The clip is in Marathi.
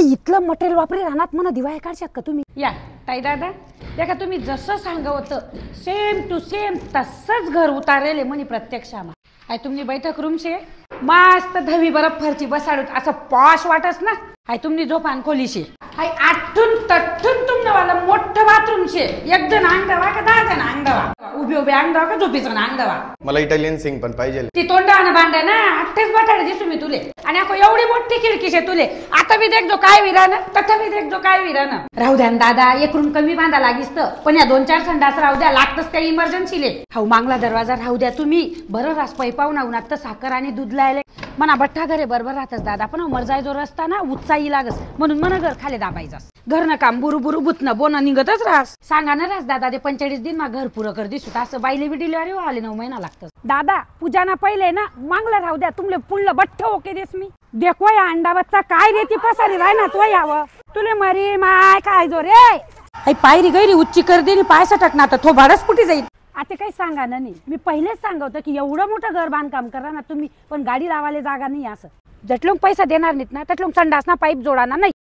इतलं मटेरियल वापरी राहणार म्हणून दिवाळी काढशात का तुम्ही? या ताई दादा देखा तुम्ही जसं सांगा होतं सेम टू सेम तसंच घर उतारेले म्हणे प्रत्यक्ष आम्हा. आय तुम्ही बैठक रूम शे मस्त धवी बरफ फरची बसाडूत असं पॉश वाटस ना. आय तुम्ही झोपान खोली शे आय आठून तठून तुमनं वाला मोठं बाथरूम शे. एक जण अंगवा का 10 जण अंगवा उभे उभे अंगवा का झोपीचं अंगवा. मला इटालियन सिंग पण पाहिजे. ती तोंडानं बांधा ना अठ्ठेच बटाडे दिसू मी तुले आणि ako एवढी मोठी खिडकी शे तुले. आता मी देख जो काय विरानं तथा मी देख जो काय विरानं. राहू द्या दादा एक रूम कमी बांधा लागिस्त पण या 2-4 संडास राहू द्या लागतच त्या इमर्जन्सीले. हाऊ मांगला दरवाजा राहू द्या तुम्ही बरं रास पैपावना उन्हात तर साखर आणि दूध लायले मना बठ्ठा घरे बरोबर राहतच दादा पण मरजाय जो रस्ता ना उत्साही लागस म्हणून मन घर खाली दाबायचास. घरनं काम बुरु बुरु बुतनं बोन निघतच राहस. सांगा ना रास दादा ते 45 दिन मा घर पुरं कर दिसू असं बाईले बी डिलिव्हरी व्हायला 9 महिना लागतं. दादा पूजाना पहिले ना मांगला राहू द्या तुमले पुढलं बठ्ठ ओके देस मी. देखो या अंडा बच्चा काय रेती पसारी राय ना तो यावं तुले मरी माय काय जो रे. आई पायरी गैरी उच्ची कर देनी पाय सटकना तर थो भाडच फुटी जाईल. आता काही सांगा ना नाही मी पहिलेच सांगवतो की एवढं मोठं घर बांधकाम करा ना तुम्ही पण गाडी लावायला जागा नाही असं. जटलून पैसा देणार नाहीत ना तटलून संडास ना पाईप जोडा ना नाही.